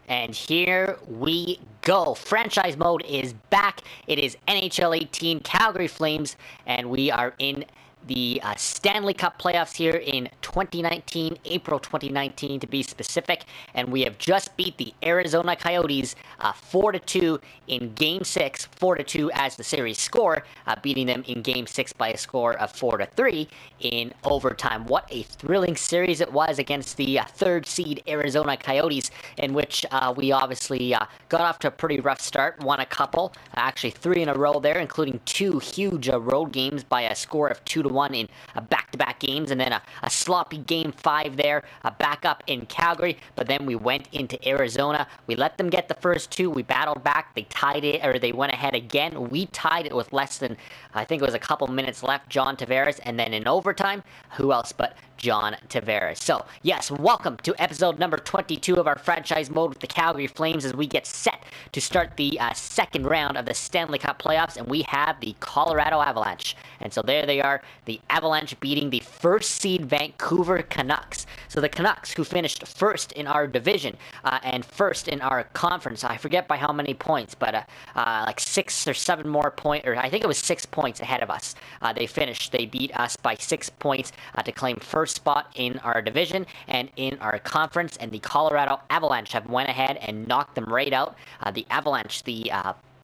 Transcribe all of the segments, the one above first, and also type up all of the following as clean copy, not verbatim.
And here we go. Franchise mode is back. It is NHL 18 Calgary Flames, and we are in the Stanley Cup playoffs here in 2019, April 2019 to be specific, and we have just beat the Arizona Coyotes 4-2 in Game 6, 4-2 as the series score, beating them in Game 6 by a score of 4-3 in overtime. What a thrilling series it was against the third seed Arizona Coyotes, in which we obviously got off to a pretty rough start, won a couple, actually 3 in a row there, including 2 huge road games by a score of 2-1 in back-to-back games, and then a sloppy Game 5 there, back up in Calgary, but then we went into Arizona. We let them get the first 2. We battled back. They tied it, or they went ahead again. We tied it with less than, I think it was a couple minutes left, John Tavares, and then in overtime, who else but John Tavares. So, yes, welcome to episode number 22 of our franchise mode with the Calgary Flames as we get set to start the second round of the Stanley Cup playoffs, and we have the Colorado Avalanche. And so there they are, the Avalanche beating the first seed Vancouver Canucks. So the Canucks, who finished first in our division and first in our conference, I forget by how many points, but like 6 or 7 more points, or I think it was 6 points ahead of us. They beat us by 6 points to claim first spot in our division and in our conference, and the Colorado Avalanche have went ahead and knocked them right out. The Avalanche,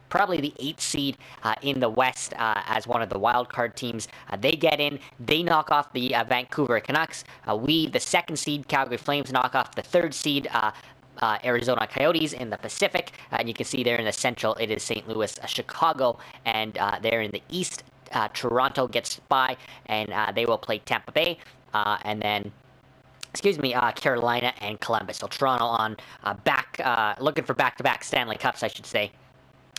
probably the 8th seed in the West as one of the wild card teams. They get in, they knock off the Vancouver Canucks. We, the 2nd seed Calgary Flames, knock off the 3rd seed Arizona Coyotes in the Pacific. And you can see there in the Central, it is St. Louis, Chicago, and there in the East, Toronto gets by, and they will play Tampa Bay. And then, Carolina and Columbus. So Toronto on looking for back-to-back Stanley Cups, I should say.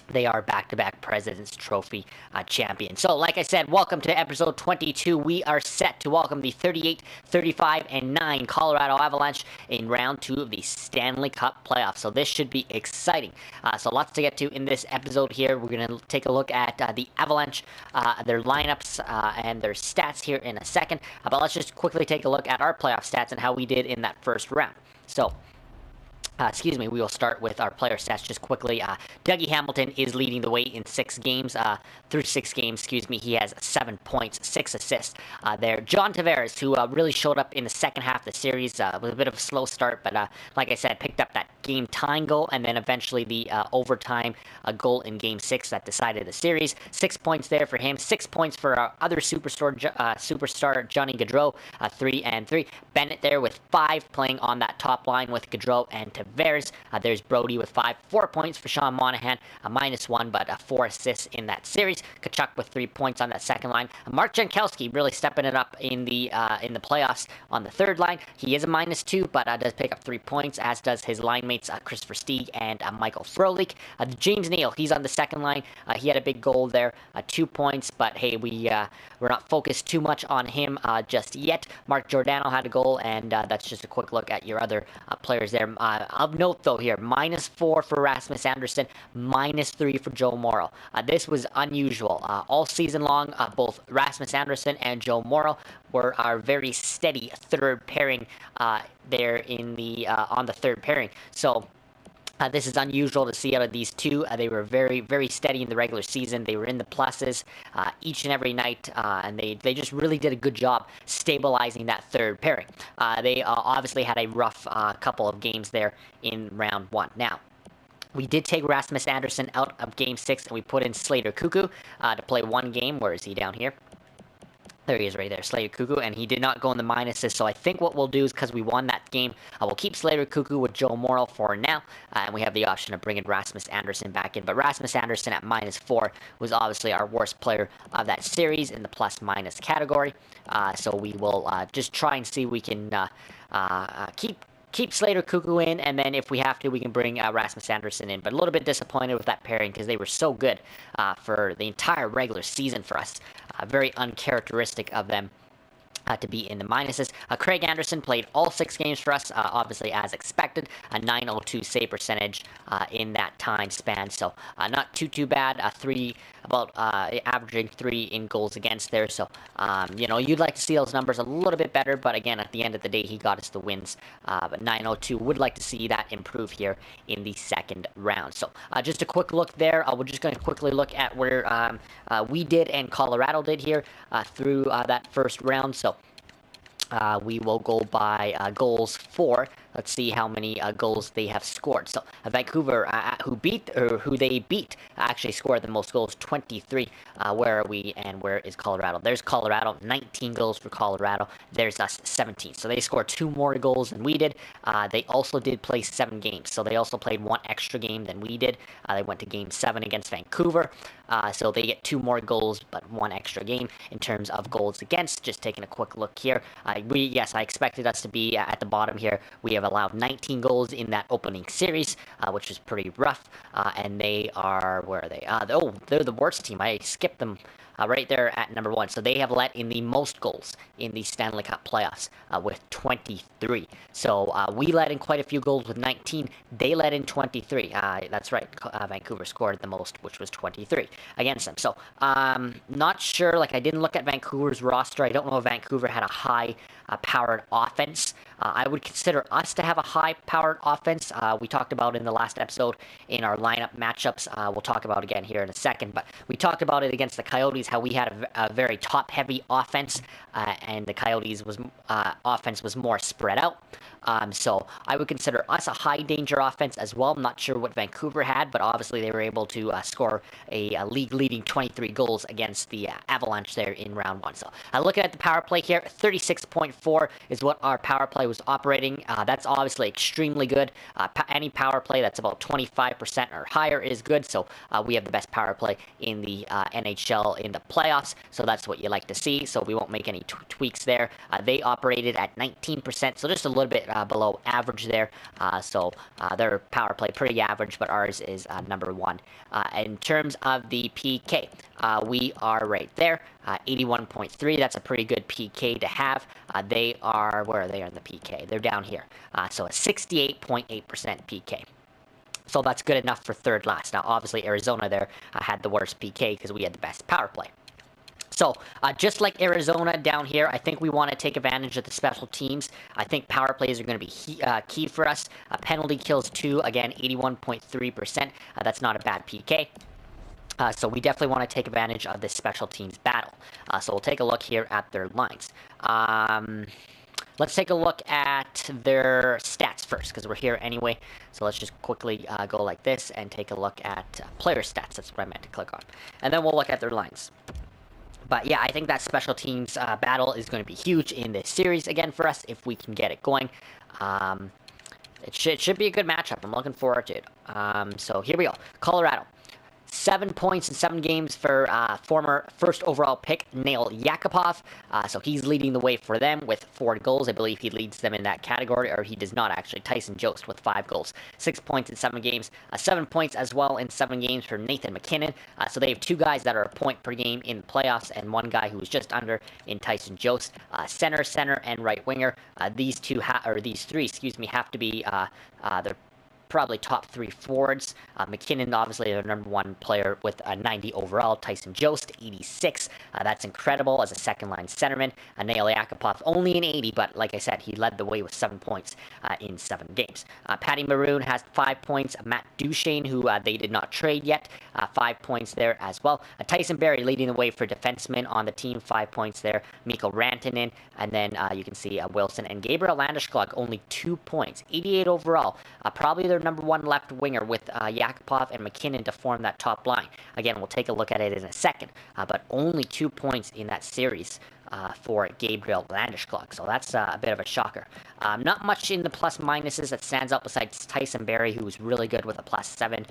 They are back-to-back President's Trophy champions. So, like I said, welcome to episode 22. We are set to welcome the 38, 35, and 9 Colorado Avalanche in round 2 of the Stanley Cup playoffs. So this should be exciting. So lots to get to in this episode here. We're going to take a look at the Avalanche, their lineups, and their stats here in a second. But let's just quickly take a look at our playoff stats and how we did in that first round. So, we will start with our player stats just quickly. Dougie Hamilton is leading the way in 6 games. Through 6 games, he has 7 points, 6 assists there. John Tavares, who really showed up in the second half of the series, with a bit of a slow start, but like I said, picked up that game-tying goal, and then eventually the overtime goal in Game 6 that decided the series. 6 points there for him. 6 points for our other superstar Johnny Gaudreau, 3 and 3. Bennett there with 5, playing on that top line with Gaudreau and Tavares. There's Brody with 5. 4 points for Sean Monahan, -1, but 4 assists in that series. Tkachuk with 3 points on that second line. Mark Jankowski really stepping it up in the playoffs on the third line. He is a -2, but does pick up 3 points, as does his line mates Christopher Stieg and Michael Frolik. James Neal, he's on the second line. He had a big goal there, 2 points, but hey, we're not focused too much on him just yet. Mark Giordano had a goal, and that's just a quick look at your other players there. Of note, though, here, -4 for Rasmus Andersson, -3 for Joe Morrow. This was unusual. All season long, both Rasmus Andersson and Joe Morrow were our very steady third pairing there on the third pairing. So this is unusual to see out of these two. They were very, very steady in the regular season. They were in the pluses each and every night, and they just really did a good job stabilizing that third pairing. They obviously had a rough couple of games there in round 1. Now, we did take Rasmus Andersson out of Game 6, and we put in Slater Cuckoo to play 1 game. Where is he down here? There he is right there, Slater Cuckoo, and he did not go in the minuses, so I think what we'll do is, because we won that game, we'll keep Slater Cuckoo with Joe Morrow for now, and we have the option of bringing Rasmus Andersson back in. But Rasmus Andersson at -4 was obviously our worst player of that series in the plus-minus category, so we will just try and see if we can keep Slater Cuckoo in, and then if we have to, we can bring Rasmus Andersson in. But a little bit disappointed with that pairing because they were so good for the entire regular season for us. Very uncharacteristic of them to be in the minuses. Craig Anderson played all 6 games for us, obviously as expected, a .902 save percentage in that time span, so not too bad. Averaging 3 in goals against there, so you'd like to see those numbers a little bit better, but again, at the end of the day, he got us the wins. But .902, would like to see that improve here in the second round. So just a quick look there. We're just going to quickly look at where we did and Colorado did here through that first round. So we will go by goals for. Let's see how many goals they have scored. So Vancouver, who they beat, actually scored the most goals, 23. Where are we and where is Colorado? There's Colorado, 19 goals for Colorado. There's us, 17. So they scored 2 more goals than we did. They also did play 7 games. So they also played 1 extra game than we did. They went to game 7 against Vancouver. So they get 2 more goals, but 1 extra game in terms of goals against. Just taking a quick look here. I expected us to be at the bottom here. We have allowed 19 goals in that opening series, which is pretty rough. And they are, where are they? They're the worst team. I skipped them right there at number 1. So they have let in the most goals in the Stanley Cup playoffs with 23. So we let in quite a few goals with 19. They let in 23. That's right. Vancouver scored the most, which was 23 against them. So not sure. I didn't look at Vancouver's roster. I don't know if Vancouver had a high powered offense. I would consider us to have a high-powered offense. We talked about in the last episode in our lineup matchups. We'll talk about again here in a second, but we talked about it against the Coyotes, how we had a very top-heavy offense, and the Coyotes' offense was more spread out. So I would consider us a high-danger offense as well. I'm not sure what Vancouver had, but obviously they were able to score a league-leading 23 goals against the Avalanche there in round 1. So looking at the power play here, 36.4 is what our power play was operating. That's obviously extremely good. Any power play that's about 25% or higher is good. So we have the best power play in the NHL in the playoffs. So that's what you like to see. So we won't make any tweaks there. They operated at 19%, so just a little bit below average there. So their power play pretty average, but ours is number 1. In terms of the PK, we are right there, 81.3. That's a pretty good PK to have. They are, where are they on the PK? They're down here. So a 68.8% PK. So that's good enough for third last. Now, obviously, Arizona there had the worst PK because we had the best power play. So, just like Arizona down here, I think we want to take advantage of the special teams. I think power plays are going to be key for us. Penalty kills 2, again, 81.3%. That's not a bad PK. So we definitely want to take advantage of this special teams battle. So we'll take a look here at their lines. Let's take a look at their stats first, because we're here anyway. So let's just quickly go like this and take a look at player stats. That's what I meant to click on. And then we'll look at their lines. But yeah, I think that special teams battle is going to be huge in this series again for us if we can get it going. It should be a good matchup. I'm looking forward to it. So here we go. Colorado. 7 points in 7 games for former first overall pick, Nail Yakupov. So he's leading the way for them with 4 goals. I believe he leads them in that category, or he does not actually. Tyson Jost with 5 goals. 6 points in 7 games. 7 points as well in 7 games for Nathan MacKinnon. So they have 2 guys that are a point per game in the playoffs, and 1 guy who is just under in Tyson Jost. Center, and right winger. These 3, have to be they're probably top 3 forwards. McKinnon, obviously, their number 1 player with a 90 overall. Tyson Jost, 86. That's incredible as a second-line centerman. Nail Yakupov, only an 80, but like I said, he led the way with 7 points in 7 games. Patty Maroon has 5 points. Matt Duchesne, who they did not trade yet, 5 points there as well. Tyson Barrie leading the way for defensemen on the team, 5 points there. Mikko Rantanen, and then you can see Wilson and Gabriel Landeskog, only 2 points. 88 overall. Probably their number 1 left winger with Yakupov and McKinnon to form that top line. Again, we'll take a look at it in a second, but only 2 points in that series for Gabriel Landeskog, so that's a bit of a shocker. Not much in the plus minuses that stands out besides Tyson Barrie, who was really good with a +7.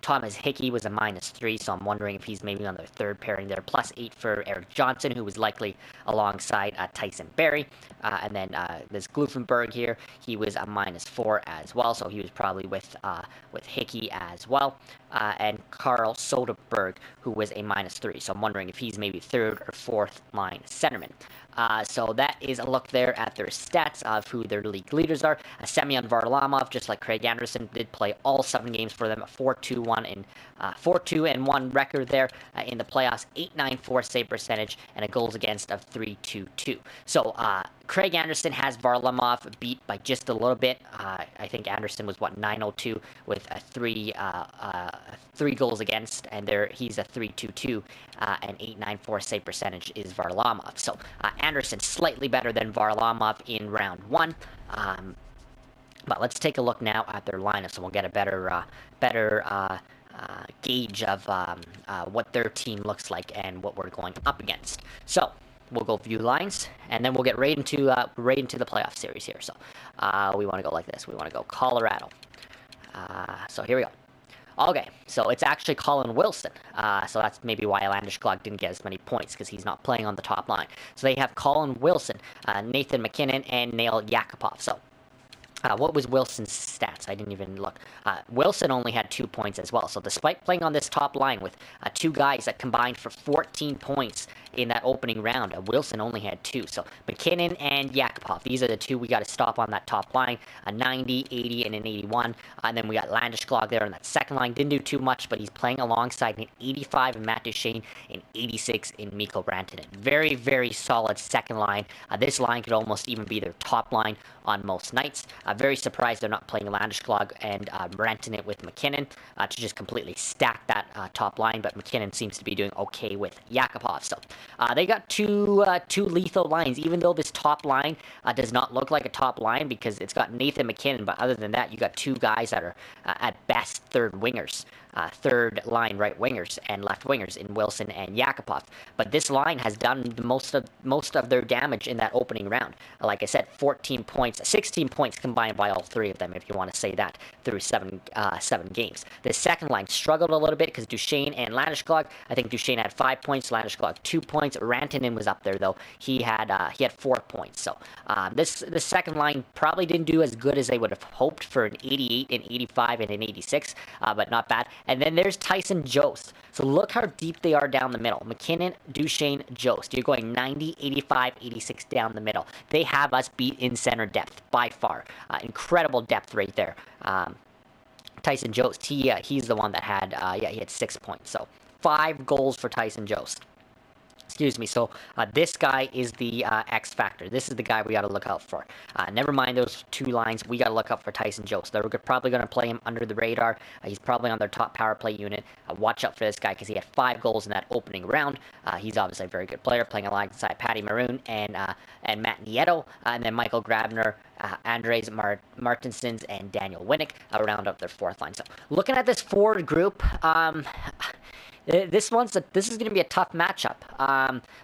Thomas Hickey was a -3, so I'm wondering if he's maybe on their third pairing there. +8 for Eric Johnson, who was likely alongside Tyson Barrie. And then there's Glufenberg here. He was a -4 as well, so he was probably with Hickey as well. And Carl Soderberg, who was a -3. So I'm wondering if he's maybe third or fourth line centerman. So that is a look there at their stats of who their league leaders are. Semyon Varlamov, just like Craig Anderson, did play all 7 games for them. A 4-2-1 record there in the playoffs. .894 save percentage and a goals against of 3.22. So Craig Anderson has Varlamov beat by just a little bit. I think Anderson was 902 with a 3 goals against, and there he's a 3.22 and .894 save percentage is Varlamov. So Anderson slightly better than Varlamov in round 1. But let's take a look now at their lineup, so we'll get a better gauge of what their team looks like and what we're going up against. So we'll go view lines, and then we'll get right into the playoff series here. So we want to go like this. We want to go Colorado. So here we go. Okay, so it's actually Colin Wilson. So that's maybe why Landeskog didn't get as many points, because he's not playing on the top line. So they have Colin Wilson, Nathan MacKinnon, and Nail Yakupov. So what was Wilson's stats? I didn't even look. Wilson only had 2 points as well. So despite playing on this top line with 2 guys that combined for 14 points in that opening round, Wilson only had 2. So MacKinnon and Yakupov, these are the 2 we got to stop on that top line. A 90, 80, and an 81. And then we got Landeskog there on that second line. Didn't do too much, but he's playing alongside an 85 in Matt Duchene and 86 in Mikko Rantanen. Very, very solid second line. This line could almost even be their top line on most nights. Very surprised they're not playing Landeskog and Rantanen with MacKinnon to just completely stack that top line, but MacKinnon seems to be doing okay with Yakupov. So they got two lethal lines, even though this top line does not look like a top line because it's got Nathan MacKinnon, but other than that, you got 2 guys that are at best third wingers. Third line right wingers and left wingers in Wilson and Yakupov. But this line has done most of their damage in that opening round. Like I said, 14 points, 16 points combined by all 3 of them, if you want to say that, through 7 games. The second line struggled a little bit because Duchene and Landeskog. I think Duchene had 5 points, Landeskog 2 points. Rantanen was up there though. He had 4 points. So the second line probably didn't do as good as they would have hoped for an 88, an 85, and an 86, but not bad. And then there's Tyson Jost. So look how deep they are down the middle. MacKinnon, Duchene, Jost. You're going 90, 85, 86 down the middle. They have us beat in center depth by far. Incredible depth right there. Tyson Jost, he's the one that had, he had 6 points. So 5 goals for Tyson Jost. Excuse me. So this guy is the X factor. This is the guy we got to look out for. Never mind those 2 lines. We got to look out for Tyson Jost. They're probably going to play him under the radar. He's probably on their top power play unit. Watch out for this guy because he had 5 goals in that opening round. He's obviously a very good player, playing alongside Patty Maroon and Matt Nieto, and then Michael Grabner, Andres Martinsons, and Daniel Winnick round up their 4th line. So looking at this forward group, this is going to be a tough matchup.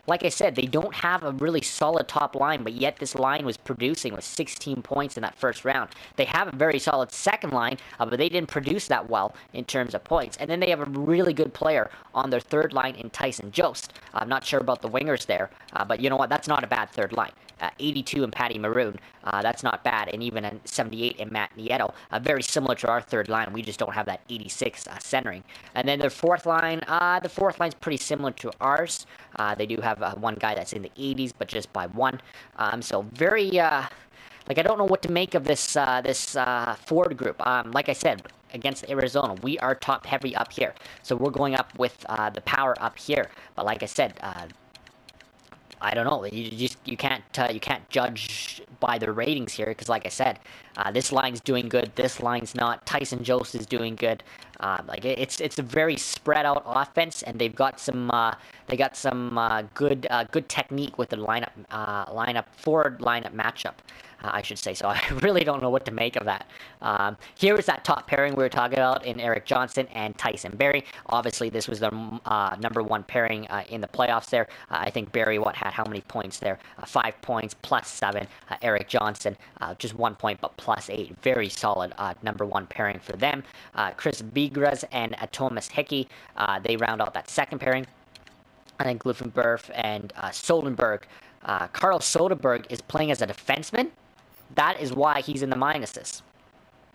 Like I said, they don't have a really solid top line, but yet this line was producing with 16 points in that first round. They have a very solid second line, but they didn't produce that well in terms of points. And then they have a really good player on their third line in Tyson Jost. I'm not sure about the wingers there, but you know what? That's not a bad third line. 82 in Patty Maroon, that's not bad, and even a 78 in Matt Nieto, very similar to our third line. We just don't have that 86 centering. And then their 4th line, the 4th line's pretty similar to ours. They do have one guy that's in the 80s, but just by 1. So very, like I don't know what to make of this forward group. Like I said, against Arizona, we are top heavy up here, so we're going up with the power up here. But like I said, I don't know. You can't judge by the ratings here because, like I said, this line's doing good. This line's not. Tyson Jost is doing good. Like it's a very spread out offense, and they've got some good technique with the forward lineup matchup. I should say. So I really don't know what to make of that. Here is that top pairing we were talking about in Erik Johnson and Tyson Barrie. Obviously, this was the number 1 pairing in the playoffs there. I think Barrie, had how many points there? 5 points, plus 7. Erik Johnson, just 1 point, but plus 8. Very solid number 1 pairing for them. Chris Bigras and Thomas Hickey, they round out that second pairing. I think Gluffenberg and Soderberg. Carl Soderberg is playing as a defenseman. That is why he's in the minuses.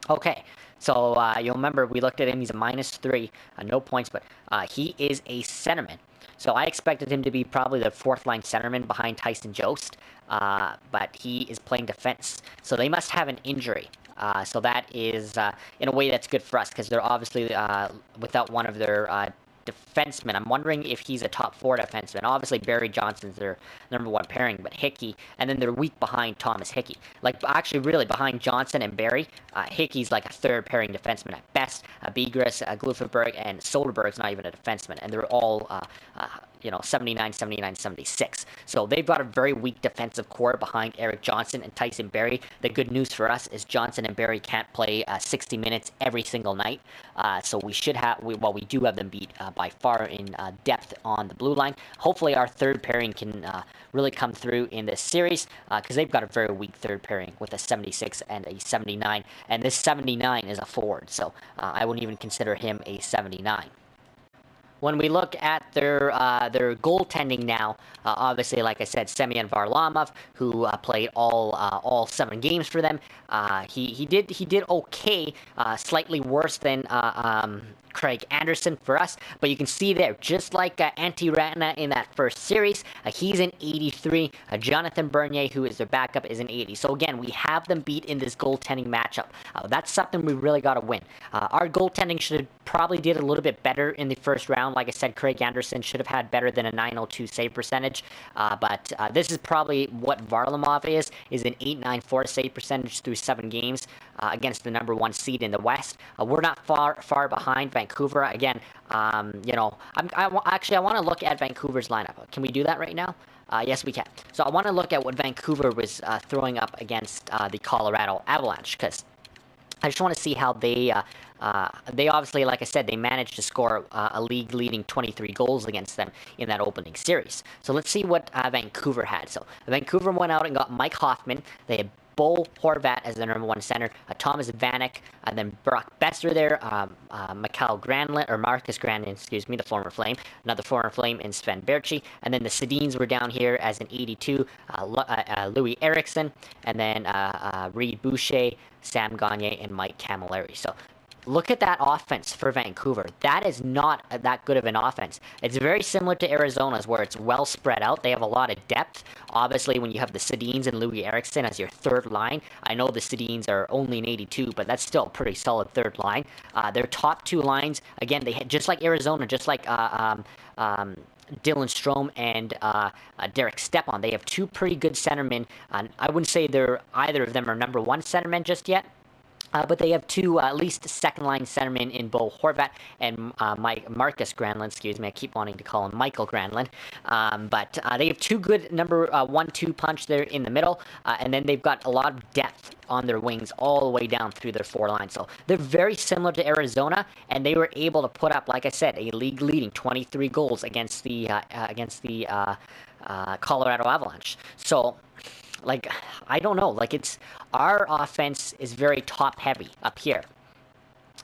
Okay, so you'll remember we looked at him. He's a -3, no points, but he is a centerman. So I expected him to be probably the fourth-line centerman behind Tyson Jost, but he is playing defense. So they must have an injury. So that is, in a way, that's good for us because they're obviously without one of their defenseman. I'm wondering if he's a top 4 defenseman. Obviously, Barry Johnson's their number 1 pairing, but Hickey, and then they're weak behind Thomas Hickey. Like, actually, really, behind Johnson and Barry, Hickey's like a 3rd pairing defenseman at best. Begris, Glufenberg, and Soderberg's not even a defenseman, and they're all 79, 79, 76. So they've got a very weak defensive core behind Eric Johnson and Tyson Barrie. The good news for us is Johnson and Barrie can't play 60 minutes every single night. So we should have, we do have them beat by far in depth on the blue line. Hopefully our 3rd pairing can really come through in this series because they've got a very weak 3rd pairing with a 76 and a 79. And this 79 is a forward, so I wouldn't even consider him a 79. When we look at their goaltending now, obviously, like I said, Semyon Varlamov, who played all 7 games for them, he did okay, slightly worse than Craig Anderson for us, but you can see there, just like Antti Ratina in that first series, he's an 83. Jonathan Bernier, who is their backup, is an 80. So again, we have them beat in this goaltending matchup. That's something we really got to win. Our goaltending should have probably did a little bit better in the first round. Like I said, Craig Anderson should have had better than a 902 save percentage, but this is probably what Varlamov is an 894 save percentage through 7 games against the number 1 seed in the West. We're not far behind Vancouver. Again, I want to look at Vancouver's lineup. Can we do that right now? Yes, we can. So I want to look at what Vancouver was throwing up against the Colorado Avalanche, because I just want to see how they obviously, like I said, they managed to score a league-leading 23 goals against them in that opening series. So let's see what Vancouver had. So Vancouver went out and got Mike Hoffman. They had Bo Horvat as the number 1 center, Thomas Vanek, and then Brock Besser there, Marcus Granlund, excuse me, the former Flame, another former Flame in Sven Berchi, and then the Sedins were down here as an 82, Louis Eriksson, and then Reed Boucher, Sam Gagne, and Mike Camilleri. So look at that offense for Vancouver. That is not that good of an offense. It's very similar to Arizona's, where it's well spread out. They have a lot of depth. Obviously, when you have the Sedins and Louis Eriksson as your 3rd line, I know the Sedins are only an 82, but that's still a pretty solid 3rd line. Their top 2 lines, again, they had, just like Arizona, just like Dylan Strome and Derek Stepan, they have 2 pretty good centermen. I wouldn't say either of them are number 1 centermen just yet. But they have 2, at least second-line centermen in Bo Horvat and Marcus Granlund. Excuse me, I keep wanting to call him Michael Granlund. But they have 2 good number 1-2 punch there in the middle, and then they've got a lot of depth on their wings all the way down through their 4 lines. So they're very similar to Arizona, and they were able to put up, like I said, a league-leading 23 goals against the Colorado Avalanche. So, like, I don't know. Like, our offense is very top-heavy up here.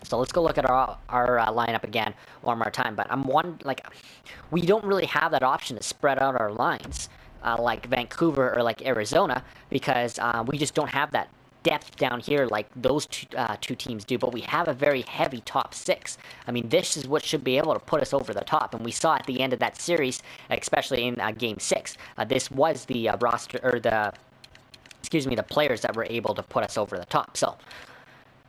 So let's go look at our lineup again one more time. But we don't really have that option to spread out our lines like Vancouver or like Arizona, because we just don't have that depth down here like those two teams do. But we have a very heavy top 6. I mean, this is what should be able to put us over the top, and we saw at the end of that series, especially in Game 6, this was the roster, or the players that were able to put us over the top. So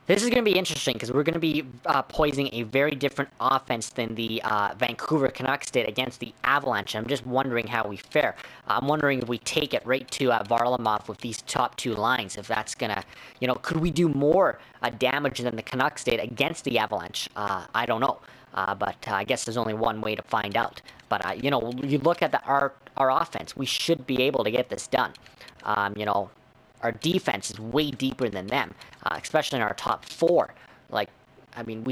this is going to be interesting, because we're going to be poising a very different offense than the Vancouver Canucks did against the Avalanche. I'm just wondering how we fare. I'm wondering if we take it right to Varlamov with these top 2 lines, if that's going to, could we do more damage than the Canucks did against the Avalanche? I don't know. But I guess there's only one way to find out. But, you look at our offense, we should be able to get this done. Our defense is way deeper than them, especially in our top 4. Like, I mean, we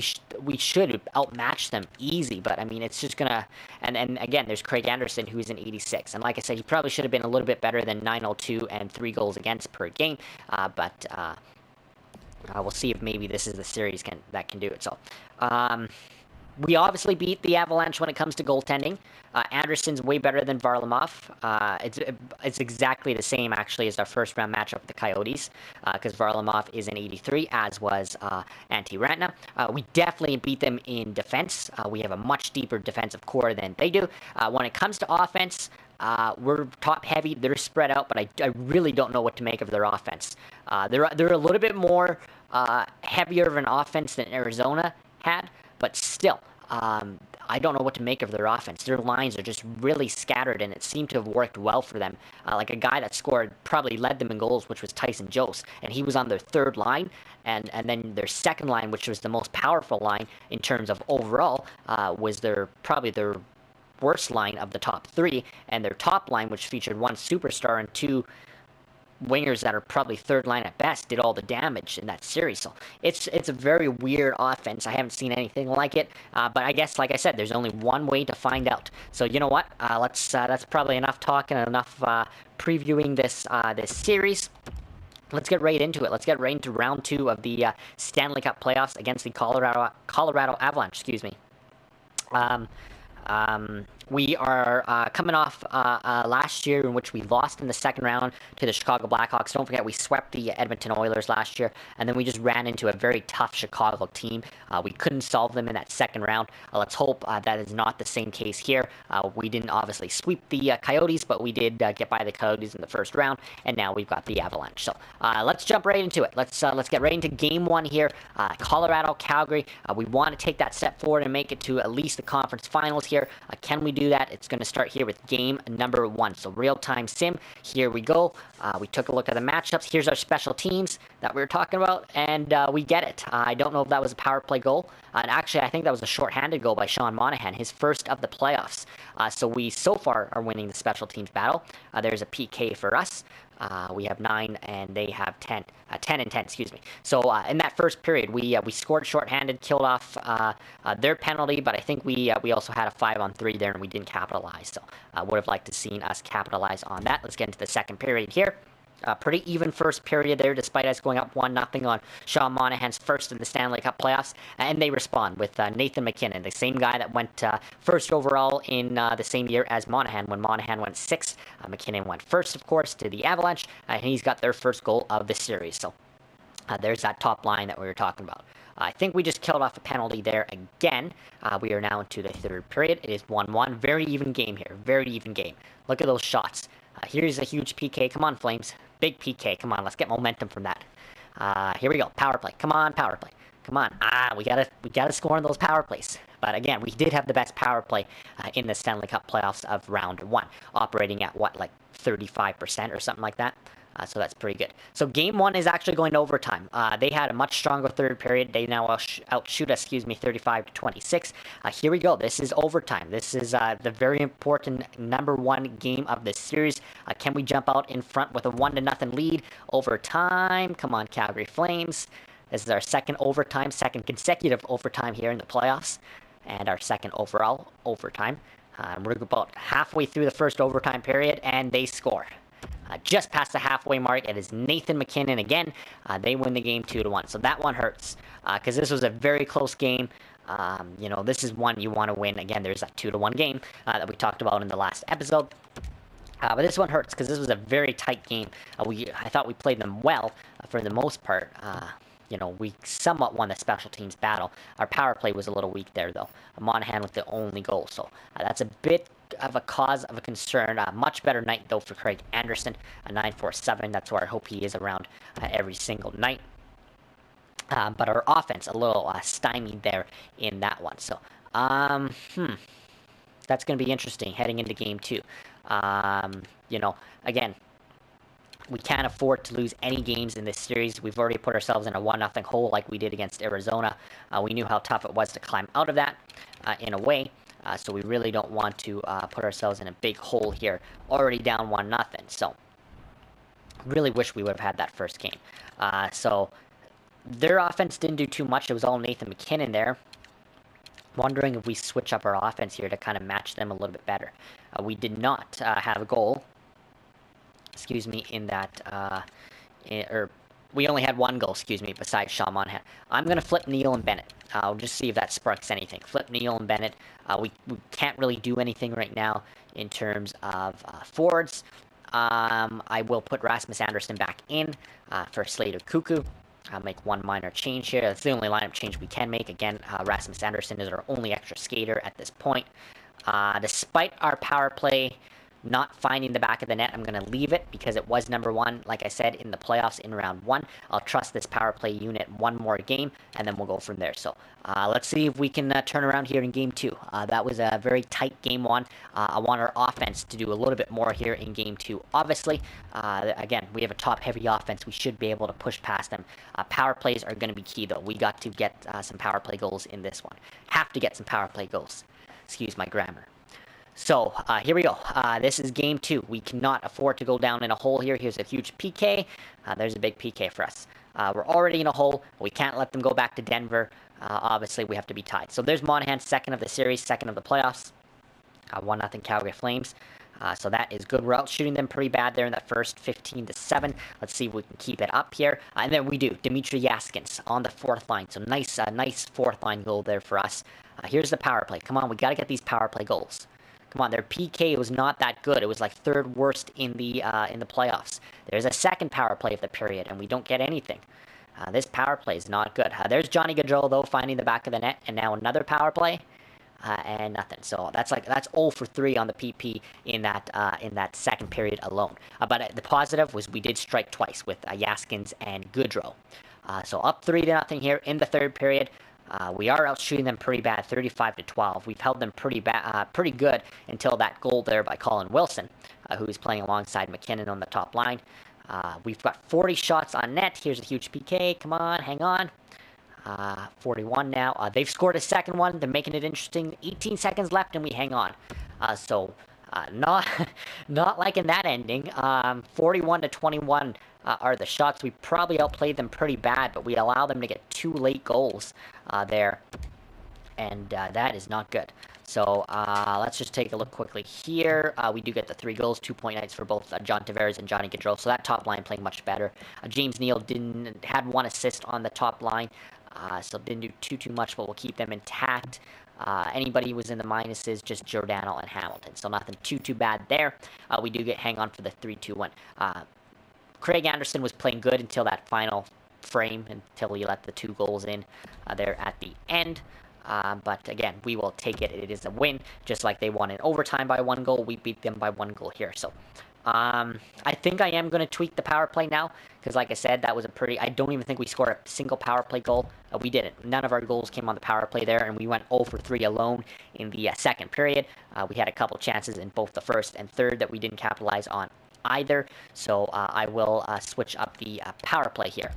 should outmatch them easy, but I mean, it's just gonna. And again, there's Craig Anderson, who's an 86, and like I said, he probably should have been a little bit better than 902 and 3 goals against per game. But we'll see if maybe this is the series that can do it. So, We obviously beat the Avalanche when it comes to goaltending. Anderson's way better than Varlamov. It's exactly the same, actually, as our first-round matchup with the Coyotes, because Varlamov is an 83, as was Antti Rantala. We definitely beat them in defense. We have a much deeper defensive core than they do. When it comes to offense, we're top-heavy. They're spread out, but I really don't know what to make of their offense. They're a little bit more heavier of an offense than Arizona had, but still, I don't know what to make of their offense. Their lines are just really scattered, and it seemed to have worked well for them. Like a guy that scored probably led them in goals, which was Tyson Jost, and he was on their third line, and then their second line, which was the most powerful line in terms of overall, was probably their worst line of the top three, and their top line, which featured one superstar and two wingers that are probably third line at best, did all the damage in that series. So it's a very weird offense. I haven't seen anything like it, but I guess, like I said, there's only one way to find out. So you know what? That's probably enough talking, enough previewing this series. Let's get right into it. Let's get right into round 2 of the Stanley Cup playoffs against the Colorado Avalanche. Excuse me. We are coming off last year, in which we lost in the second round to the Chicago Blackhawks. Don't forget, we swept the Edmonton Oilers last year, and then we just ran into a very tough Chicago team. We couldn't solve them in that second round. Let's hope that is not the same case here. We didn't obviously sweep the Coyotes, but we did get by the Coyotes in the first round, and now we've got the Avalanche. So let's jump right into it. Let's get right into Game 1 here. Colorado, Calgary. We want to take that step forward and make it to at least the conference finals here. Can we do that? It's going to start here with game number 1. So real-time sim. Here we go. We took a look at the matchups. Here's our special teams that we were talking about, and we get it. I don't know if that was a power play goal. And actually, I think that was a shorthanded goal by Sean Monahan, his first of the playoffs. So we so far are winning the special teams battle. There's a PK for us. We have 9 and they have 10. 10 and 10, excuse me. So in that first period, we scored shorthanded, killed off their penalty, but I think we also had a 5-on-3 there and we didn't capitalize. So I would have liked to seen us capitalize on that. Let's get into the second period here. Pretty even first period there, despite us going up 1-0 on Sean Monahan's first in the Stanley Cup playoffs. And they respond with Nathan MacKinnon, the same guy that went first overall in the same year as Monahan. When Monahan went 6th, MacKinnon went first, of course, to the Avalanche, and he's got their first goal of the series. So there's that top line that we were talking about. I think we just killed off a penalty there again. We are now into the third period. It is 1-1. Very even game here. Very even game. Look at those shots. Here's a huge PK. Come on, Flames. Big PK. Come on, let's get momentum from that. Here we go. Power play. Come on, power play. Come on. We gotta score on those power plays. But again, we did have the best power play in the Stanley Cup playoffs of round 1, operating at what, like 35% or something like that. So that's pretty good. So game 1 is actually going to overtime. They had a much stronger third period. They now outshoot us, 35-26. Here we go. This is overtime. This is the very important number 1 game of this series. Can we jump out in front with a 1-0 lead? Overtime. Come on, Calgary Flames. This is our second consecutive overtime here in the playoffs, and our second overall overtime. We're about halfway through the first overtime period, and they score. Just past the halfway mark, it is Nathan MacKinnon again. They win the game 2-1. So that one hurts because this was a very close game. This is one you want to win. Again, there's that 2-1 game that we talked about in the last episode. But this one hurts because this was a very tight game. I thought we played them well for the most part. We somewhat won the special teams battle. Our power play was a little weak there, though. Monahan with the only goal. So that's a bit of a cause of a concern. Much better night, though, for Craig Anderson. A 9.47. That's where I hope he is around every single night. But our offense, a little stymied there in that one. So, that's going to be interesting heading into game 2. Again, we can't afford to lose any games in this series. We've already put ourselves in a 1-0 hole like we did against Arizona. We knew how tough it was to climb out of that in a way. So we really don't want to put ourselves in a big hole here. Already down 1-0. So really wish we would have had that first game. So their offense didn't do too much. It was all Nathan MacKinnon there. Wondering if we switch up our offense here to kind of match them a little bit better. We did not have a goal. In that, we only had one goal, excuse me, besides Sean Monahan. I'm going to flip Neal and Bennett. I'll just see if that sparks anything. Flip Neal and Bennett. We can't really do anything right now in terms of forwards. I will put Rasmus Andersson back in for Slater Cuckoo. I'll make one minor change here. That's the only lineup change we can make. Again, Rasmus Andersson is our only extra skater at this point. Despite our power play not finding the back of the net, I'm going to leave it because it was number one, like I said, in the playoffs in round one. I'll trust this power play unit one more game, and then we'll go from there. So let's see if we can turn around here in game two. That was a very tight game one. I want our offense to do a little bit more here in game two. Obviously, again, we have a top-heavy offense. We should be able to push past them. Power plays are going to be key, though. We got to get some power play goals in this one. Have to get some power play goals. Excuse my grammar. So, here we go. This is game two. We cannot afford to go down in a hole here. Here's a huge PK. There's a big PK for us. We're already in a hole. We can't let them go back to Denver. Obviously, we have to be tied. So there's Monahan, second of the series, second of the playoffs. 1-0 Calgary Flames. So that is good. We're out shooting them pretty bad there in that first 15-7. Let's see if we can keep it up here. And then we do. Dmitry Yaskins on the fourth line. So nice fourth line goal there for us. Here's the power play. Come on, we got to get these power play goals. Come on, their PK was not that good. It was like third worst in the playoffs. There's a second power play of the period, and we don't get anything. This power play is not good. There's Johnny Gaudreau, though, finding the back of the net, and now another power play, and nothing. So that's 0 for 3 on the PP in that second period alone. But the positive was we did strike twice with Yaskins and Gaudreau. So up 3-0 here in the third period. We are out shooting them pretty bad, 35-12. We've held them pretty good until that goal there by Colin Wilson, who's playing alongside McKinnon on the top line. We've got 40 shots on net. Here's a huge PK. Come on, hang on. 41 now. They've scored a second one. They're making it interesting. 18 seconds left, and we hang on. Not liking that ending. 41-21 are the shots. We probably outplayed them pretty bad, but we allow them to get 2 late goals there, and that is not good. So let's just take a look quickly here. We do get the 3 goals, 2-point nights for both John Tavares and Johnny Gaudreau. So that top line playing much better. James Neal had 1 assist on the top line, so didn't do too much, but we'll keep them intact. Anybody who was in the minuses, just Giordano and Hamilton. So nothing too bad there. We do hang on for the 3-2-1. Craig Anderson was playing good until that final frame, until he let the 2 goals in there at the end. But again, we will take it. It is a win, just like they won in overtime by 1 goal. We beat them by 1 goal here. So I think I am going to tweak the power play now, because like I said, that was I don't even think we scored a single power play goal. We didn't. None of our goals came on the power play there, and we went 0 for 3 alone in the second period. We had a couple chances in both the first and third that we didn't capitalize on either. So I will switch up the power play here.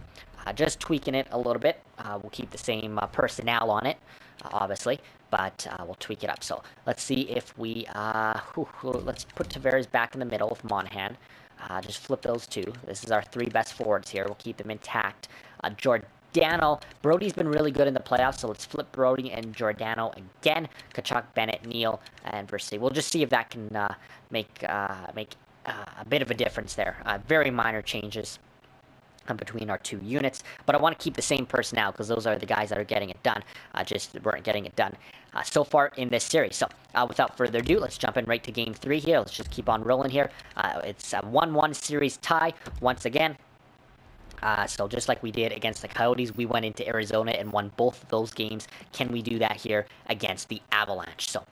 Just tweaking it a little bit. We'll keep the same personnel on it, obviously, but we'll tweak it up. So let's see if we, let's put Tavares back in the middle with Monahan. Just flip those 2. This is our 3 best forwards here. We'll keep them intact. Giordano, Brody's been really good in the playoffs, so let's flip Brody and Giordano again. Kachuk, Bennett, Neal, and Versey. We'll just see if that can make a bit of a difference there. Very minor changes between our 2 units, but I want to keep the same personnel because those are the guys that are getting it done. Just weren't getting it done so far in this series. So without further ado, let's jump in right to game 3 here. Let's just keep on rolling here. It's a 1-1 series tie once again. So just like we did against the Coyotes, we went into Arizona and won both of those games. Can we do that here against the Avalanche? So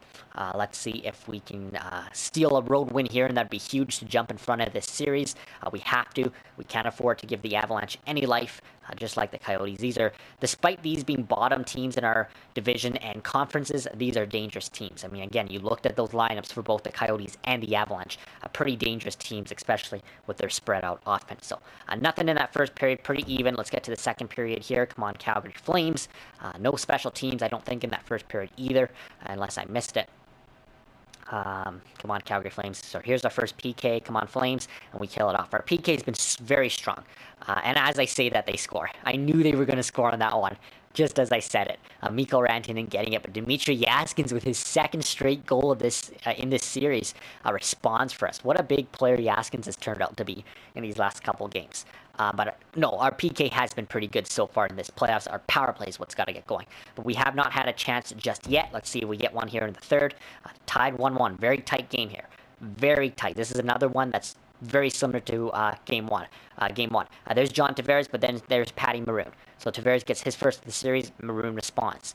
let's see if we can steal a road win here, and that'd be huge to jump in front of this series. We have to. We can't afford to give the Avalanche any life, just like the Coyotes. Despite these being bottom teams in our division and conferences, these are dangerous teams. I mean, again, you looked at those lineups for both the Coyotes and the Avalanche. Pretty dangerous teams, especially with their spread out offense. So nothing in that first period, pretty even. Let's get to the second period here. Come on, Calgary Flames. No special teams, I don't think, in that first period either, unless I missed it. Come on, Calgary Flames. So here's our first PK. Come on, Flames. And we kill it off. Our PK has been very strong. And as I say that, they score. I knew they were going to score on that one, just as I said it. Mikko Rantanen getting it, but Dmitry Yaskins with his 2nd straight goal of this in this series responds for us. What a big player Yaskins has turned out to be in these last couple games. But no, our PK has been pretty good so far in this playoffs. Our power play is what's got to get going. But we have not had a chance just yet. Let's see if we get one here in the third. Tied 1-1. Very tight game here. Very tight. This is another one that's very similar to game one. There's John Tavares, but then there's Patty Maroon. So Tavares gets his first of the series. Maroon responds.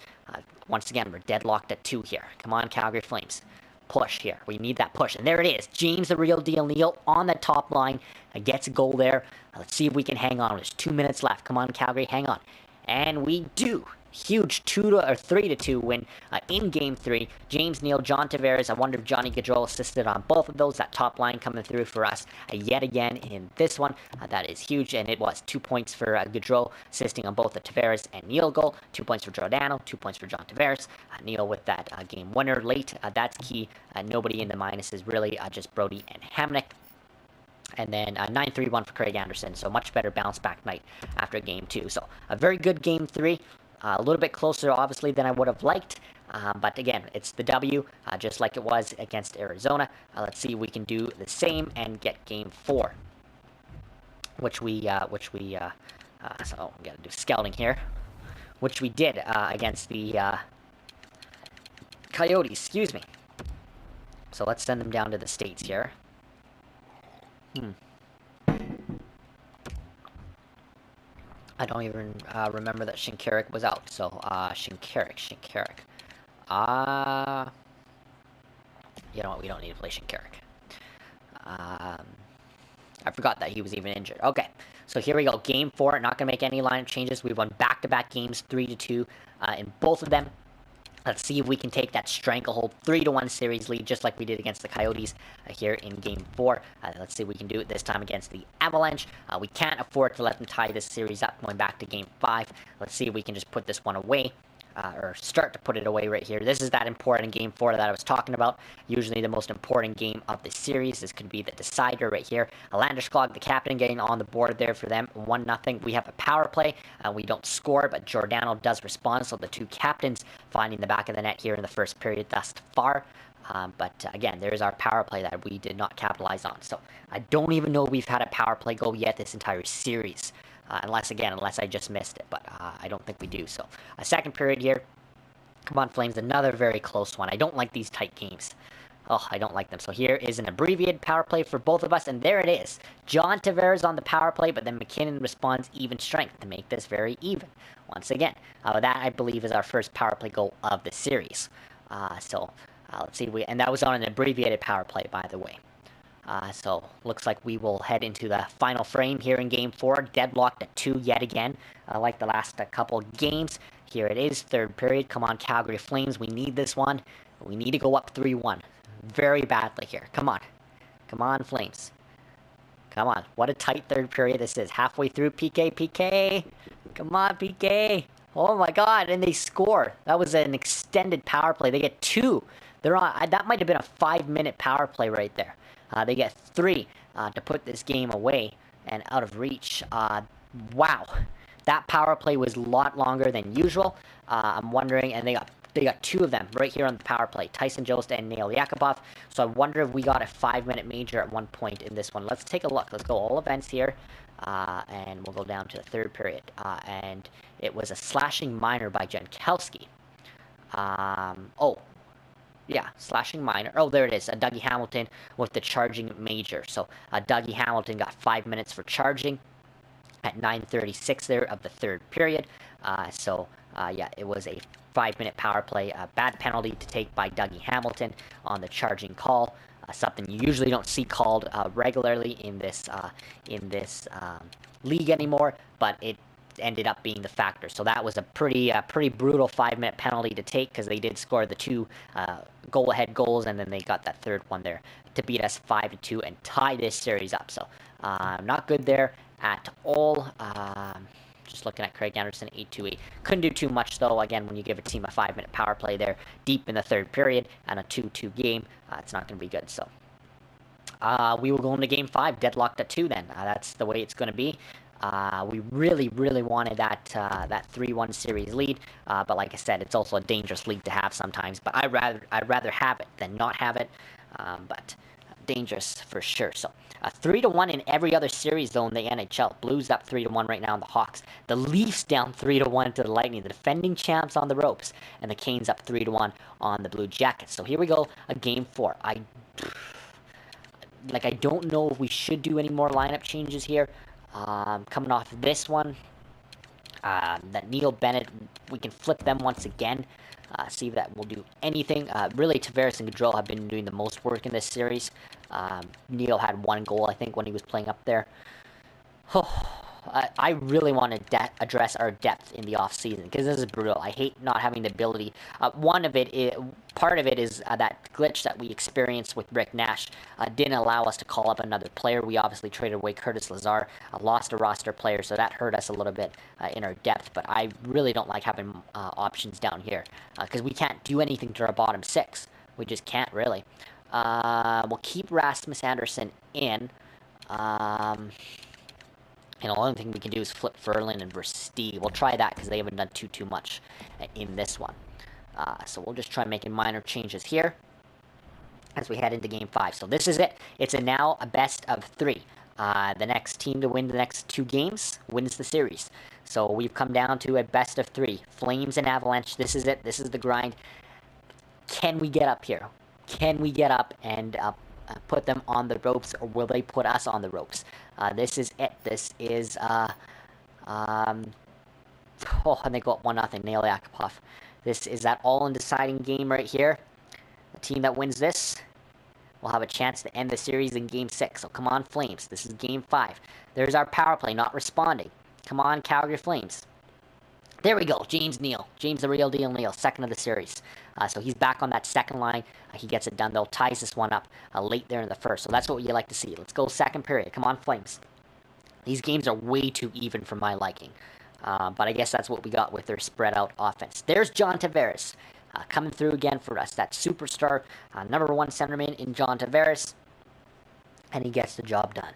Once again, we're deadlocked at 2 here. Come on, Calgary Flames. Push here. We need that push. And there it is. James the real deal Neal on the top line. Gets a goal there. Let's see if we can hang on. There's 2 minutes left. Come on, Calgary, hang on. And we do. Huge 3-2 win in Game 3. James Neal, John Tavares. I wonder if Johnny Gaudreau assisted on both of those. That top line coming through for us yet again in this one. That is huge, and it was 2 points for Gaudreau, assisting on both the Tavares and Neal goal. 2 points for Giordano, 2 points for John Tavares. Neal with that game winner late. That's key. Nobody in the minuses really, just Brody and Hamnick. And then 9-3-1 for Craig Anderson. So much better bounce back night after Game 2. So a very good Game 3. A little bit closer, obviously, than I would have liked. But again, it's the W, just like it was against Arizona. Let's see if we can do the same and get Game 4. So we got to do scouting here. Which we did against the Coyotes, excuse me. So let's send them down to the States here. I don't even remember that Shinkarik was out. So, Shinkarik. You know what? We don't need to play Shinkarik. I forgot that he was even injured. Okay, so here we go. Game 4. Not going to make any lineup changes. We've won back-to-back games, 3-2 in both of them. Let's see if we can take that stranglehold 3-1 series lead, just like we did against the Coyotes here in Game 4. Let's see if we can do it this time against the Avalanche. We can't afford to let them tie this series up going back to Game 5. Let's see if we can just put this one away. Or start to put it away right here. This is that important Game 4 that I was talking about. Usually the most important game of the series. This could be the decider right here. Landeskog, the captain, getting on the board there for them. 1-0. We have a power play. We don't score, but Giordano does respond. So the two captains finding the back of the net here in the first period thus far. But again, there's our power play that we did not capitalize on. So I don't even know we've had a power play goal yet this entire series. Unless I just missed it, but I don't think we do. So, a second period here. Come on, Flames, another very close one. I don't like these tight games. Oh, I don't like them. So here is an abbreviated power play for both of us, and there it is. John Tavares on the power play, but then McKinnon responds even strength to make this very even. Once again, that I believe is our first power play goal of the series. Let's see, and that was on an abbreviated power play, by the way. So, looks like we will head into the final frame here in Game 4. Deadlocked at 2 yet again, like the last couple games. Here it is, third period. Come on, Calgary Flames. We need this one. We need to go up 3-1. Very badly here. Come on. Come on, Flames. Come on. What a tight third period this is. Halfway through, PK. Come on, PK. Oh my god, and they score. That was an extended power play. They get 2. They're on. That might have been a 5-minute power play right there. They get 3 to put this game away and out of reach. Wow, that power play was a lot longer than usual. I'm wondering, and they got 2 of them right here on the power play, Tyson Jost and Nail Yakupov. So I wonder if we got a 5-minute major at one point in this one. Let's take a look. Let's go all events here, and we'll go down to the third period. And it was a slashing minor by Jankowski. Yeah, slashing minor. Oh, there it is. Dougie Hamilton with the charging major. So Dougie Hamilton got 5 minutes for charging at 9:36 there of the third period. Yeah, it was a 5-minute power play. A bad penalty to take by Dougie Hamilton on the charging call. Something you usually don't see called regularly in this league anymore, but it ended up being the factor. So that was a pretty brutal 5-minute penalty to take, because they did score the 2 goal-ahead goals, and then they got that third one there to beat us 5-2 and tie this series up. So not good there at all. Just looking at Craig Anderson, 8-2-8. Couldn't do too much, though. Again, when you give a team a 5-minute power play there deep in the third period and a 2-2 game, it's not going to be good. So we will go into Game 5, deadlocked at 2 then. That's the way it's going to be. We really wanted that 3-1 series lead, but like I said, it's also a dangerous lead to have sometimes. But I'd rather have it than not have it. But dangerous for sure. So 3-1 in every other series though in the NHL. Blues up 3-1 right now on the Hawks. The Leafs down 3-1 to the Lightning. The defending champs on the ropes, and the Canes up 3-1 on the Blue Jackets. So here we go, a game 4. I don't know if we should do any more lineup changes here. Coming off this one, that Neil Bennett, we can flip them once again. See if that will do anything. Really, Tavares and Gaudreau have been doing the most work in this series. Neil had 1 goal, I think, when he was playing up there. I really want to address our depth in the offseason, because this is brutal. I hate not having the ability. Part of it is that glitch that we experienced with Rick Nash didn't allow us to call up another player. We obviously traded away Curtis Lazar, lost a roster player, so that hurt us a little bit in our depth. But I really don't like having options down here, because we can't do anything to our bottom 6. We just can't really. We'll keep Rasmus Anderson in. And the only thing we can do is flip Ferland and Versteeg. We'll try that because they haven't done too much in this one. So we'll just try making minor changes here as we head into Game 5. So this is it. It's now a best of 3. The next team to win the next 2 games wins the series. So we've come down to a best of 3. Flames and Avalanche. This is it. This is the grind. Can we get up here? Can we get up and put them on the ropes, or will they put us on the ropes? This is it. This is, and they go up 1-0, Nail Yakupov. This is that all-in-deciding game right here. The team that wins this will have a chance to end the series in Game 6. So come on, Flames. This is Game 5. There's our power play not responding. Come on, Calgary Flames. There we go, James Neal. James the real deal Neal, second of the series. So he's back on that second line. He gets it done, though. Ties this one up late there in the first. So that's what you like to see. Let's go second period. Come on, Flames. These games are way too even for my liking. But I guess that's what we got with their spread-out offense. There's John Tavares coming through again for us. That superstar, number 1 centerman in John Tavares. And he gets the job done.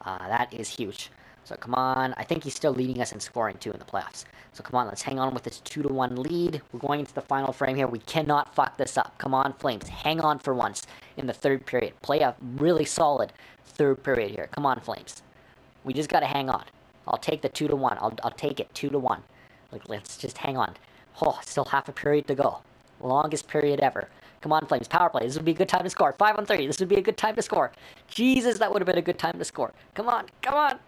That is huge. So come on. I think he's still leading us in scoring, too, in the playoffs. So come on, let's hang on with this 2-1 lead. We're going into the final frame here. We cannot fuck this up. Come on, Flames. Hang on for once in the third period. Play a really solid third period here. Come on, Flames. We just got to hang on. I'll take the 2-1. I'll take it 2-1. Let's just hang on. Oh, still half a period to go. Longest period ever. Come on, Flames. Power play. This would be a good time to score. 5-on-3. This would be a good time to score. Jesus, that would have been a good time to score. Come on. Come on.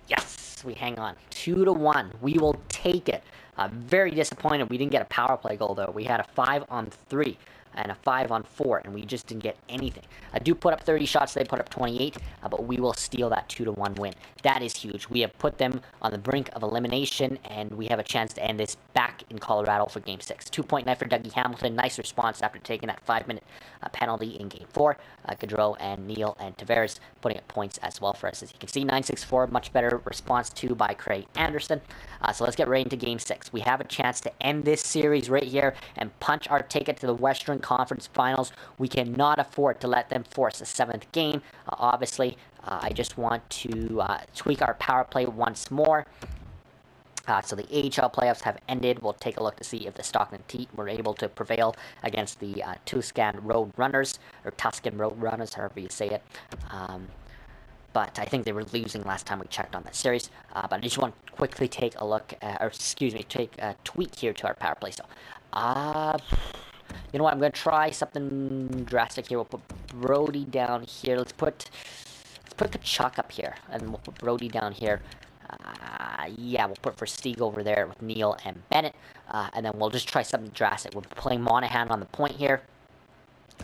Yes, we hang on. 2-1. We will take it. Very disappointed we didn't get a power play goal, though. We had a 5-on-3 and a 5-on-4, and we just didn't get anything. I do put up 30 shots. They put up 28, but we will steal that 2-1 win. That is huge. We have put them on the brink of elimination, and we have a chance to end this back in Colorado for Game 6. 2-point night for Dougie Hamilton. Nice response after taking that 5-minute penalty in Game 4. Gaudreau and Neal and Tavares putting up points as well for us. As you can see, 9-6-4, much better response too by Craig Anderson. So let's get right into Game 6. We have a chance to end this series right here and punch our ticket to the Western Conference Finals. We cannot afford to let them force a 7th game. Obviously, I just want to tweak our power play once more. So the AHL playoffs have ended. We'll take a look to see if the Stockton Heat were able to prevail against the Tuscan Road Runners, or Tuscan Road Runners, however you say it. But I think they were losing last time we checked on that series. But I just want to quickly take a look, take a tweak here to our power play. So, you know what? I'm going to try something drastic here. We'll put Brody down here. Let's put Kachuk up here, and we'll put Brody down here. Yeah, we'll put Versteeg over there with Neal and Bennett, and then we'll just try something drastic. We're playing Monahan on the point here.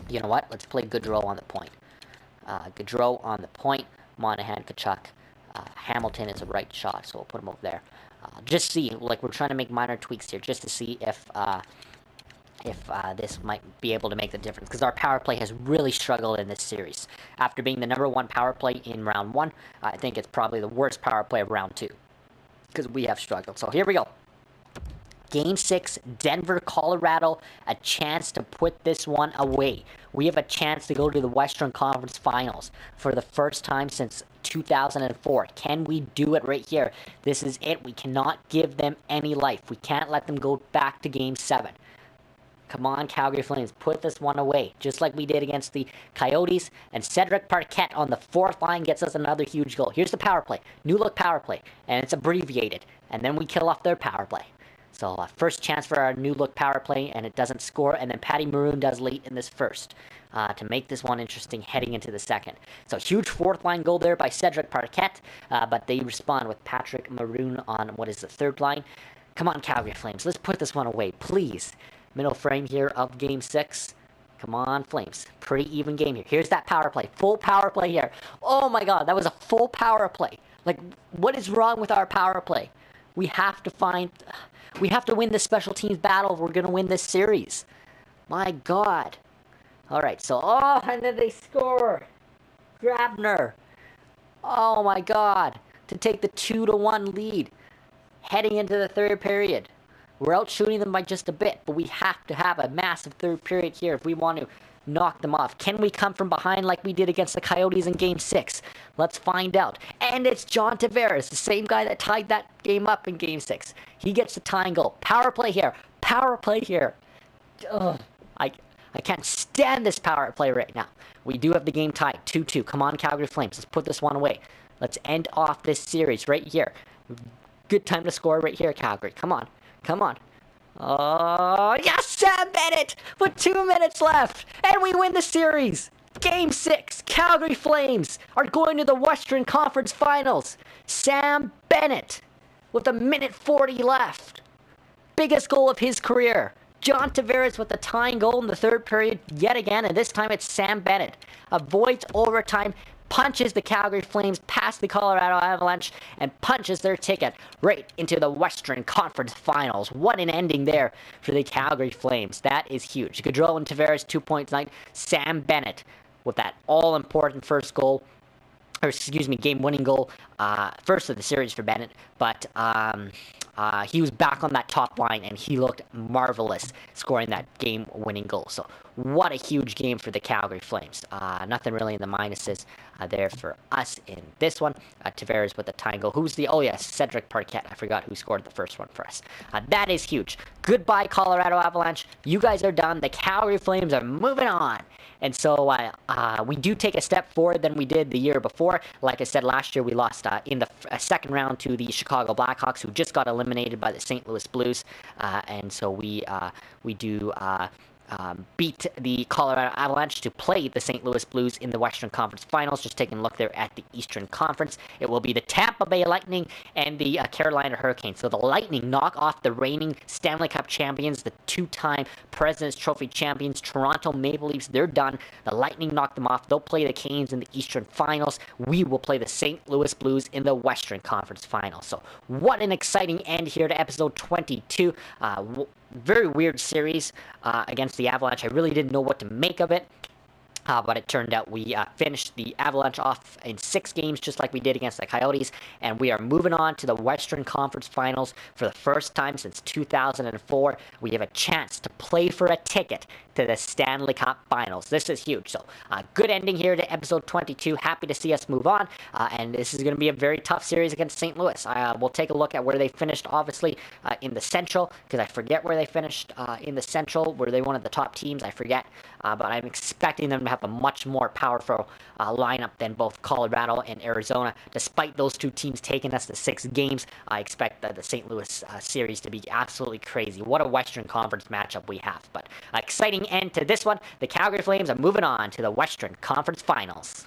You know what? Let's play Gaudreau on the point. Gaudreau on the point. Monahan, Kachuk, Hamilton is a right shot, so we'll put him over there. Just see, like, we're trying to make minor tweaks here, just to see if this might be able to make the difference, because our power play has really struggled in this series. After being the number 1 power play in round 1, I think it's probably the worst power play of round 2, because we have struggled. So here we go. Game 6, Denver, Colorado, a chance to put this one away. We have a chance to go to the Western Conference Finals for the first time since 2004. Can we do it right here? This is it. We cannot give them any life. We can't let them go back to Game 7. Come on, Calgary Flames, put this one away, just like we did against the Coyotes. And Cedric Parquet on the fourth line gets us another huge goal. Here's the power play, new look power play, and it's abbreviated. And then we kill off their power play. So first chance for our new look power play, and it doesn't score. And then Patty Maroon does late in this first to make this one interesting heading into the second. So huge fourth line goal there by Cedric Parquet, but they respond with Patrick Maroon on what is the third line. Come on, Calgary Flames, let's put this one away, please. Middle frame here of Game 6. Come on, Flames. Pretty even game here. Here's that power play. Full power play here. Oh my god, that was a full power play. Like, what is wrong with our power play? We have to win this special teams battle if we're going to win this series. My god. Alright, so, and then they score. Grabner. Oh my god. To take the 2-1 lead. Heading into the third period. We're out shooting them by just a bit, but we have to have a massive third period here if we want to knock them off. Can we come from behind like we did against the Coyotes in Game 6? Let's find out. And it's John Tavares, the same guy that tied that game up in Game 6. He gets the tying goal. Power play here. Power play here. Ugh, I can't stand this power play right now. We do have the game tied, 2-2. Come on, Calgary Flames. Let's put this one away. Let's end off this series right here. Good time to score right here, Calgary. Come on. Come on. Oh, yes, Sam Bennett with 2 minutes left. And we win the series. Game 6, Calgary Flames are going to the Western Conference Finals. Sam Bennett with 1:40 left. Biggest goal of his career. John Tavares with the tying goal in the third period yet again, and this time it's Sam Bennett. Avoids overtime, punches the Calgary Flames past the Colorado Avalanche, and punches their ticket right into the Western Conference Finals. What an ending there for the Calgary Flames. That is huge. Gaudreau and Tavares, 2 points tonight. Sam Bennett with that all-important first goal, or excuse me, game-winning goal, first of the series for Bennett, but he was back on that top line, and he looked marvelous scoring that game-winning goal. So what a huge game for the Calgary Flames. Nothing really in the minuses there for us in this one. Tavares with the tying goal. Who's the... Oh, yes, Cedric Parquet. I forgot who scored the first one for us. That is huge. Goodbye, Colorado Avalanche. You guys are done. The Calgary Flames are moving on. And so we do take a step forward than we did the year before. Like I said, last year we lost in the second round to the Chicago Blackhawks, who just got eliminated by the St. Louis Blues. And so we do beat the Colorado Avalanche to play the St. Louis Blues in the Western Conference Finals. Just taking a look there at the Eastern Conference. It will be the Tampa Bay Lightning and the Carolina Hurricanes. So the Lightning knock off the reigning Stanley Cup champions, the two-time President's Trophy champions, Toronto Maple Leafs. They're done. The Lightning knock them off. They'll play the Canes in the Eastern Finals. We will play the St. Louis Blues in the Western Conference Finals. So what an exciting end here to episode 22. Very weird series against the Avalanche. I really didn't know what to make of it. But it turned out we finished the Avalanche off in 6 games, just like we did against the Coyotes, and we are moving on to the Western Conference Finals for the first time since 2004. We have a chance to play for a ticket to the Stanley Cup Finals. This is huge. So, good ending here to episode 22. Happy to see us move on, and this is going to be a very tough series against St. Louis. We'll take a look at where they finished, obviously, in the Central, because I forget where they finished in the Central. Were they one of the top teams? I forget, but I'm expecting them to have a much more powerful lineup than both Colorado and Arizona. Despite those two teams taking us to 6 games, I expect the St. Louis series to be absolutely crazy. What a Western Conference matchup we have. But exciting end to this one. The Calgary Flames are moving on to the Western Conference Finals.